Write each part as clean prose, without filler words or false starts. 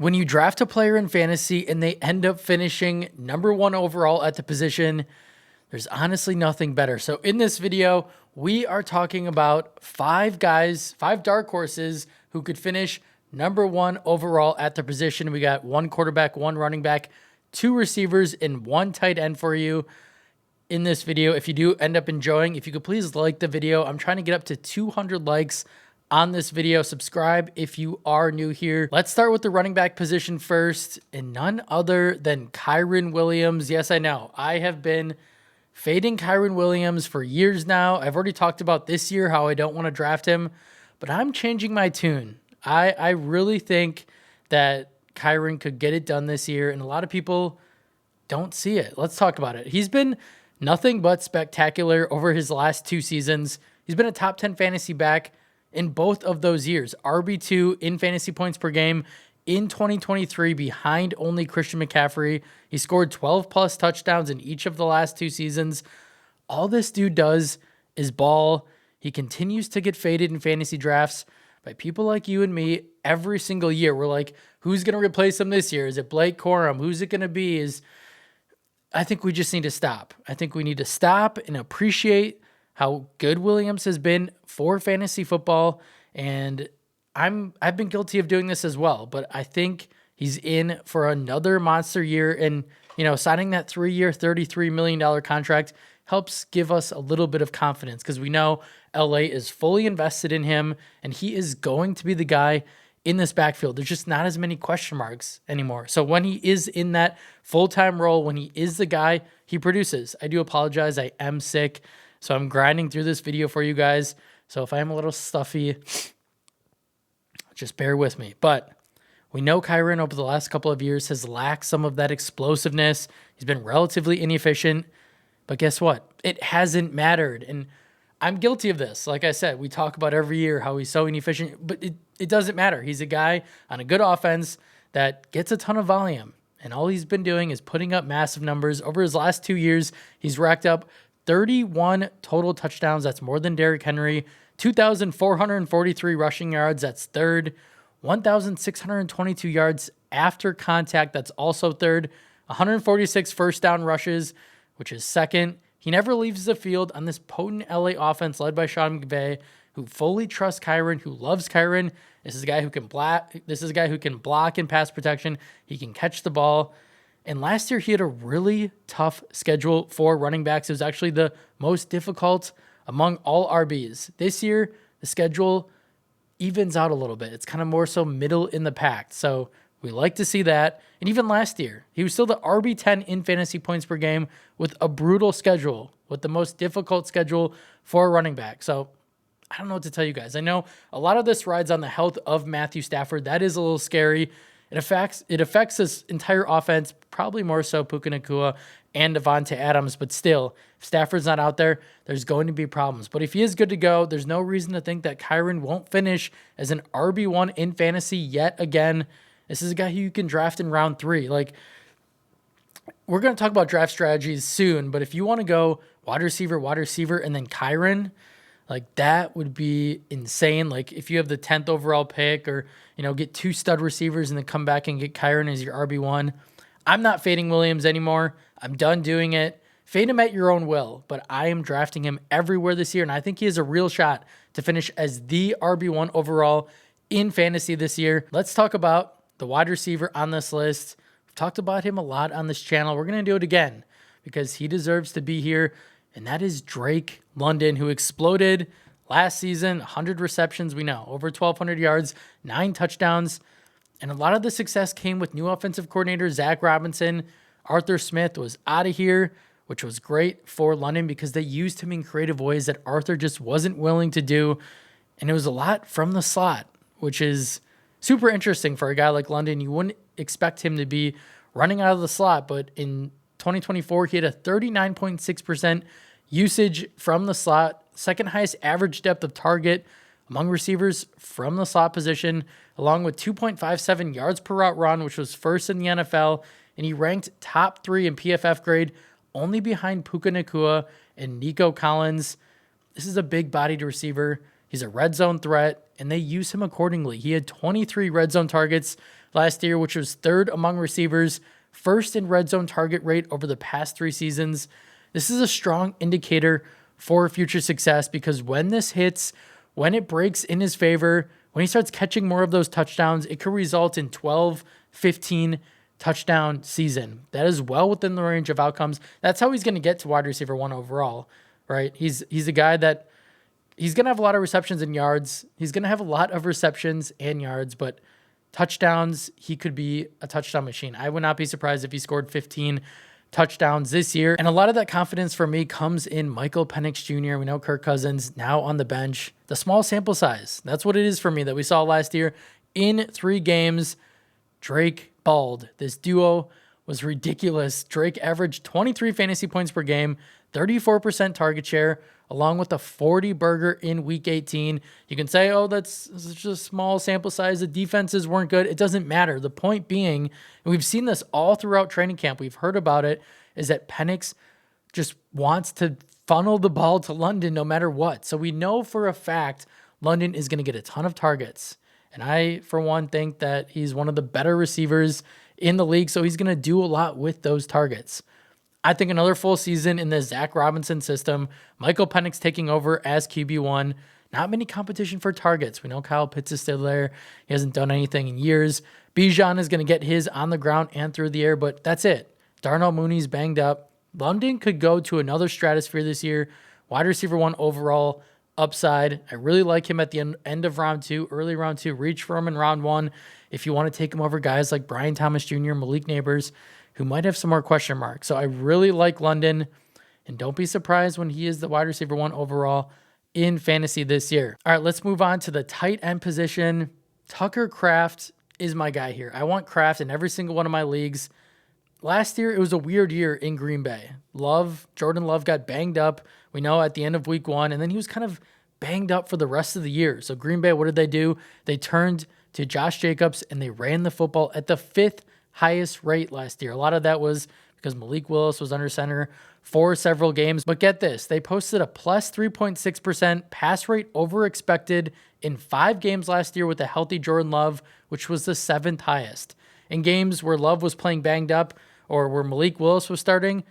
When you draft a player in fantasy and they end up finishing #1 overall at the position, there's honestly nothing better. So in this video, we are talking about 5 dark horses who could finish #1 overall at the position. We got 1 quarterback, 1 running back, 2 receivers, and 1 tight end for you in this video. If you do end up enjoying, if you could please like the video. I'm trying to get up to 200 likes on this video. Subscribe if you are new here. Let's start with the running back position first, and none other than Kyren Williams. Yes, I know. I have been fading Kyren Williams for years now. I've already talked about this year how I don't want to draft him, but I'm changing my tune. I really think that Kyren could get it done this year, and a lot of people don't see it. Let's talk about it. He's been nothing but spectacular over his last 2 seasons. He's been a top 10 fantasy back in both of those years. RB2 in fantasy points per game in 2023 behind only Christian McCaffrey. He scored 12 plus touchdowns in each of the last 2 seasons. All this dude does is ball. He continues to get faded in fantasy drafts by people like you and me every single year. We're like, who's going to replace him this year? Is it Blake Corum? Who's it going to be? I think we just need to stop. I think we need to stop and appreciate how good Williams has been for fantasy football. And I've been guilty of doing this as well, but I think he's in for another monster year. And, signing that 3-year, $33 million contract helps give us a little bit of confidence because we know LA is fully invested in him and he is going to be the guy in this backfield. There's just not as many question marks anymore. So when he is in that full-time role, when he is the guy, he produces. I do apologize. I am sick. So I'm grinding through this video for you guys. So if I am a little stuffy, just bear with me. But we know Kyren over the last couple of years has lacked some of that explosiveness. He's been relatively inefficient. But guess what? It hasn't mattered. And I'm guilty of this. Like I said, we talk about every year how he's so inefficient, but it doesn't matter. He's a guy on a good offense that gets a ton of volume. And all he's been doing is putting up massive numbers. Over his last 2 years, he's racked up 31 total touchdowns. That's more than Derrick Henry. 2,443 rushing yards. That's 3rd. 1,622 yards after contact. That's also 3rd. 146 first down rushes, which is 2nd. He never leaves the field on this potent LA offense led by Sean McVay, who fully trusts Kyren, who loves Kyren. This is a guy who can block in pass protection. He can catch the ball. And last year, he had a really tough schedule for running backs. It was actually the most difficult among all RBs. This year, the schedule evens out a little bit. It's kind of more so middle in the pack. So we like to see that. And even last year, he was still the RB10 in fantasy points per game with a brutal schedule, with the most difficult schedule for a running back. So I don't know what to tell you guys. I know a lot of this rides on the health of Matthew Stafford. That is a little scary. It affects this entire offense, probably more so Puka Nacua and Devontae Adams, but still, if Stafford's not out there, there's going to be problems. But if he is good to go, there's no reason to think that Kyren won't finish as an RB1 in fantasy yet again. This is a guy who you can draft in round 3. Like, we're going to talk about draft strategies soon, but if you want to go wide receiver, and then Kyren, like, that would be insane. Like, if you have the 10th overall pick or, get 2 stud receivers and then come back and get Kyren as your RB1. I'm not fading Williams anymore. I'm done doing it. Fade him at your own will, but I am drafting him everywhere this year, and I think he has a real shot to finish as the RB1 overall in fantasy this year. Let's talk about the wide receiver on this list. We've talked about him a lot on this channel. We're going to do it again because he deserves to be here, and that is Drake London, who exploded last season. 100 receptions, we know, over 1,200 yards, 9 touchdowns, and a lot of the success came with new offensive coordinator Zach Robinson. Arthur Smith was out of here, which was great for London because they used him in creative ways that Arthur just wasn't willing to do, and it was a lot from the slot, which is super interesting for a guy like London. You wouldn't expect him to be running out of the slot, but in 2024, he had a 39.6% usage from the slot, 2nd highest average depth of target among receivers from the slot position, along with 2.57 yards per route run, which was 1st in the NFL, and he ranked top 3 in PFF grade, only behind Puka Nacua and Nico Collins. This is a big-bodied receiver. He's a red zone threat, and they use him accordingly. He had 23 red zone targets last year, which was third among receivers, first in red zone target rate over the past 3 seasons. This is a strong indicator for future success because when this hits, when it breaks in his favor, when he starts catching more of those touchdowns, it could result in 12, 15 touchdown season. That is well within the range of outcomes. That's how he's going to get to wide receiver 1 overall, right? He's a guy that he's going to have a lot of receptions and yards. He's going to have a lot of receptions and yards, but touchdowns, he could be a touchdown machine. I would not be surprised if he scored 15 touchdowns this year. And a lot of that confidence for me comes in Michael Penix Jr. We know Kirk Cousins now on the bench. The small sample size, that's what it is for me that we saw last year. In 3 games, Drake balled. This duo was ridiculous. Drake averaged 23 fantasy points per game, 34% target share, along with a 40 burger in week 18. You can say, oh, that's just a small sample size. The defenses weren't good. It doesn't matter. The point being, and we've seen this all throughout training camp, we've heard about it, is that Penix just wants to funnel the ball to London no matter what. So we know for a fact London is going to get a ton of targets. And I, for one, think that he's one of the better receivers in the league, so he's going to do a lot with those targets. I think another full season in the Zach Robinson system, Michael Penix taking over as QB1, not many competition for targets. We know Kyle Pitts is still there. He hasn't done anything in years. Bijan is going to get his on the ground and through the air, but that's it. Darnell Mooney's banged up. London could go to another stratosphere this year. Wide receiver 1 overall upside. I really like him at the end of round 2, early round 2. Reach for him in round 1 if you want to take him over guys like Brian Thomas Jr., Malik Neighbors, who might have some more question marks. So I really like London, and don't be surprised when he is the wide receiver 1 overall in fantasy this year. All right, let's move on to the tight end position. Tucker Kraft is my guy here. I want Kraft in every single one of my leagues. Last year, it was a weird year in Green Bay. Jordan Love got banged up, we know, at the end of week 1, and then he was kind of banged up for the rest of the year. So Green Bay, what did they do? They turned to Josh Jacobs, and they ran the football at the 5th highest rate last year. A lot of that was because Malik Willis was under center for several games. But get this, they posted a plus 3.6% pass rate over expected in 5 games last year with a healthy Jordan Love, which was the 7th highest. In games where Love was playing banged up or where Malik Willis was starting,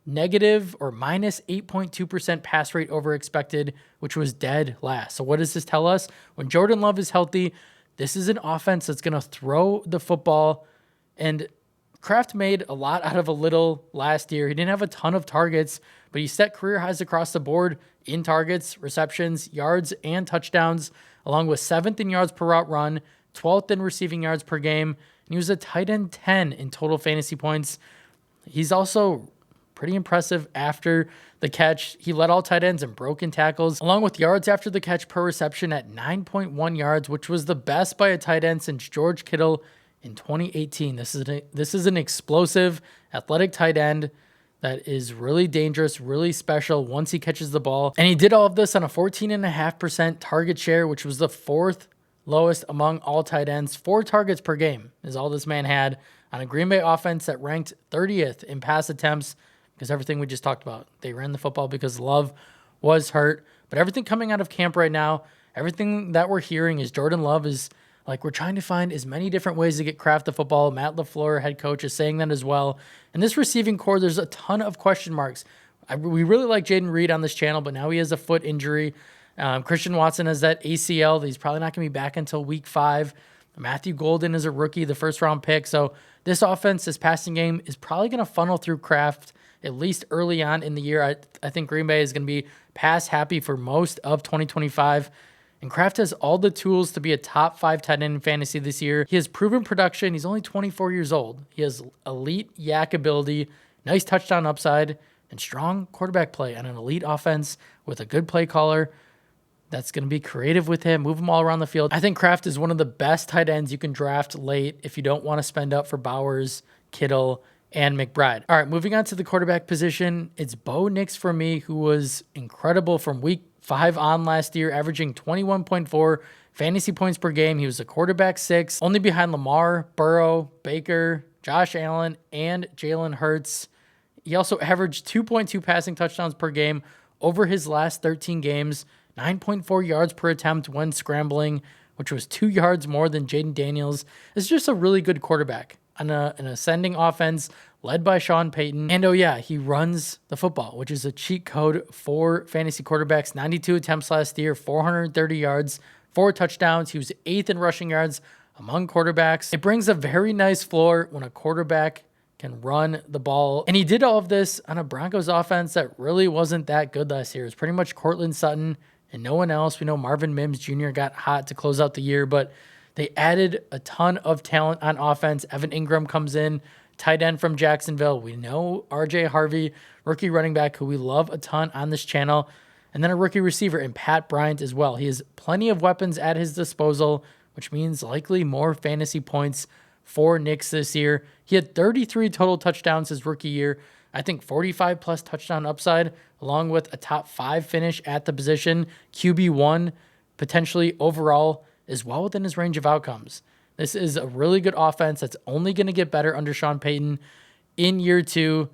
negative or minus 8.2% pass rate over expected, which was dead last. So what does this tell us? When Jordan Love is healthy, this is an offense that's going to throw the football. And Kraft made a lot out of a little last year. He didn't have a ton of targets, but he set career highs across the board in targets, receptions, yards, and touchdowns, along with 7th in yards per route run, 12th in receiving yards per game, and he was a tight end 10 in total fantasy points. He's also pretty impressive after the catch. He led all tight ends in broken tackles, along with yards after the catch per reception at 9.1 yards, which was the best by a tight end since George Kittle in 2018. This is an explosive, athletic tight end that is really dangerous, really special once he catches the ball. And he did all of this on a 14.5% target share, which was the 4th lowest among all tight ends. 4 targets per game is all this man had on a Green Bay offense that ranked 30th in pass attempts, because everything we just talked about. They ran the football because Love was hurt. But everything coming out of camp right now, everything that we're hearing is Jordan Love is like, we're trying to find as many different ways to get Kraft the football. Matt LaFleur, head coach, is saying that as well. And this receiving core, there's a ton of question marks. We really like Jaden Reed on this channel, but now he has a foot injury. Christian Watson has that ACL that he's probably not going to be back until week 5. Matthew Golden is a rookie, the first-round pick. So this offense, this passing game, is probably going to funnel through Kraft at least early on in the year. I think Green Bay is going to be pass happy for most of 2025. And Kraft has all the tools to be a top 5 tight end in fantasy this year. He has proven production. He's only 24 years old. He has elite yak ability, nice touchdown upside, and strong quarterback play on an elite offense with a good play caller that's going to be creative with him, move him all around the field. I think Kraft is one of the best tight ends you can draft late if you don't want to spend up for Bowers, Kittle, and McBride. All right, moving on to the quarterback position. It's Bo Nix for me, who was incredible from week 5 on last year, averaging 21.4 fantasy points per game. He was a quarterback 6, only behind Lamar, Burrow, Baker, Josh Allen, and Jalen Hurts. He also averaged 2.2 passing touchdowns per game over his last 13 games, 9.4 yards per attempt when scrambling, which was 2 yards more than Jaden Daniels, is just a really good quarterback on an ascending offense led by Sean Payton. And oh yeah, he runs the football, which is a cheat code for fantasy quarterbacks. 92 attempts last year, 430 yards, 4 touchdowns. He was 8th in rushing yards among quarterbacks. It brings a very nice floor when a quarterback can run the ball. And he did all of this on a Broncos offense that really wasn't that good last year. It was pretty much Cortland Sutton and no one else. We know Marvin Mims Jr. got hot to close out the year, but they added a ton of talent on offense. Evan Ingram comes in, tight end from Jacksonville. We know RJ Harvey, rookie running back, who we love a ton on this channel. And then a rookie receiver in Pat Bryant as well. He has plenty of weapons at his disposal, which means likely more fantasy points for Nix this year. He had 33 total touchdowns his rookie year. I think 45 plus touchdown upside, along with a top 5 finish at the position. QB1 potentially overall is well within his range of outcomes. This is a really good offense that's only going to get better under Sean Payton in year 2.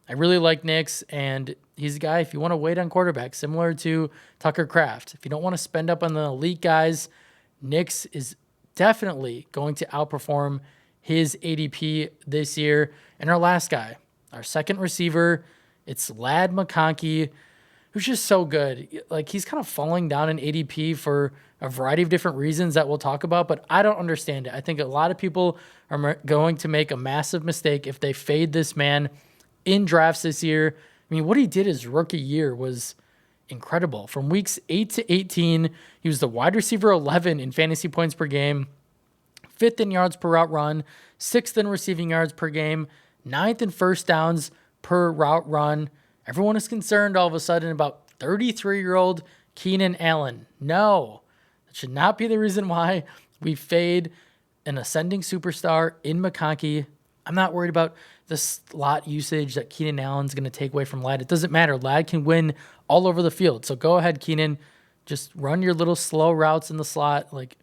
I really like Nix, and he's a guy, if you want to wait on quarterback, similar to Tucker Kraft. If you don't want to spend up on the elite guys, Nix is definitely going to outperform his ADP this year. And our last guy, our second receiver, it's Ladd McConkey, who's just so good. Like, he's kind of falling down in ADP for a variety of different reasons that we'll talk about, but I don't understand it. I think a lot of people are going to make a massive mistake if they fade this man in drafts this year. I mean, what he did his rookie year was incredible. From weeks 8 to 18, he was the wide receiver 11 in fantasy points per game, 5th in yards per route run, 6th in receiving yards per game, 9th in first downs per route run. Everyone is concerned all of a sudden about 33-year-old Keenan Allen. No, that should not be the reason why we fade an ascending superstar in McConkey. I'm not worried about the slot usage that Keenan Allen's going to take away from Ladd. It doesn't matter. Ladd can win all over the field. So go ahead, Keenan. Just run your little slow routes in the slot. Like,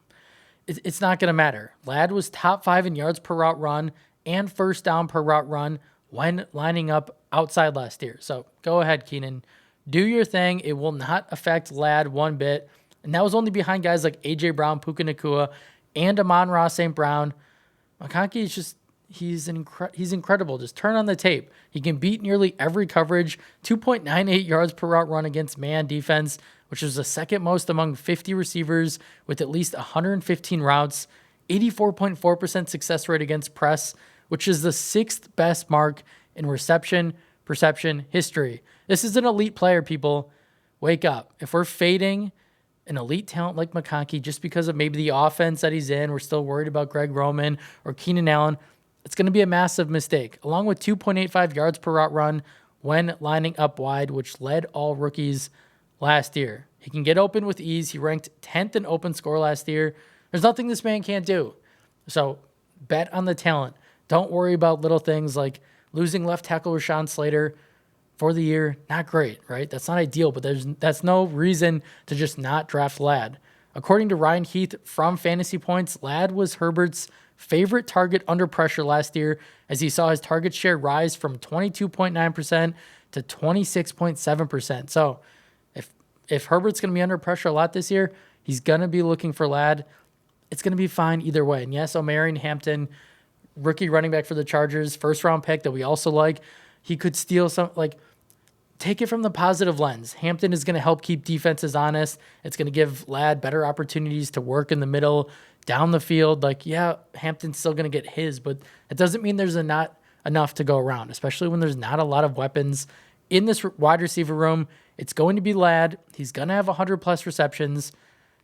it's not going to matter. Ladd was top 5 in yards per route run and first down per route run when lining up outside last year. So go ahead, Keenan. Do your thing. It will not affect Ladd one bit. And that was only behind guys like A.J. Brown, Puka Nacua, and Amon-Ra St. Brown. McConkey is just, he's incredible. Just turn on the tape. He can beat nearly every coverage. 2.98 yards per route run against man defense, which is the second most among 50 receivers with at least 115 routes. 84.4% success rate against press, which is the 6th best mark in reception perception history. This is an elite player, people. Wake up. If we're fading an elite talent like McConkey just because of maybe the offense that he's in, we're still worried about Greg Roman or Keenan Allen, it's going to be a massive mistake. Along with 2.85 yards per route run when lining up wide, which led all rookies last year. He can get open with ease. He ranked 10th in open score last year. There's nothing this man can't do. So bet on the talent. Don't worry about little things like losing left tackle Rashawn Slater for the year. Not great, right? That's not ideal, but that's no reason to just not draft Ladd. According to Ryan Heath from Fantasy Points, Ladd was Herbert's favorite target under pressure last year as he saw his target share rise from 22.9% to 26.7%. So if Herbert's going to be under pressure a lot this year, he's going to be looking for Ladd. It's going to be fine either way. And yes, Omarion Hampton, rookie running back for the Chargers, first-round pick that we also like. He could steal some, take it from the positive lens. Hampton is going to help keep defenses honest. It's going to give Ladd better opportunities to work in the middle, down the field. Yeah, Hampton's still going to get his, but it doesn't mean there's not enough to go around, especially when there's not a lot of weapons in this wide receiver room. It's going to be Ladd. He's going to have 100-plus receptions,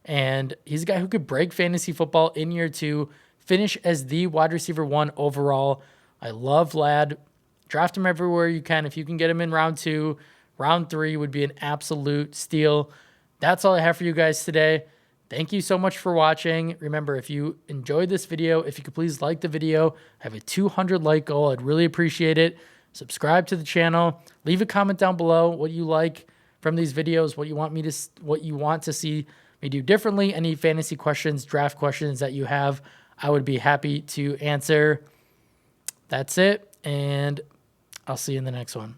and he's a guy who could break fantasy football in year 2, finish as the wide receiver 1 overall. I love Ladd. Draft him everywhere you can. If you can get him in round 2, round 3 would be an absolute steal. That's all I have for you guys today. Thank you so much for watching. Remember, if you enjoyed this video, if you could please like the video. I have a 200 like goal. I'd really appreciate it. Subscribe to the channel. Leave a comment down below what you like from these videos, what you want to see me do differently. Any fantasy questions, draft questions that you have, I would be happy to answer. That's it, and I'll see you in the next one.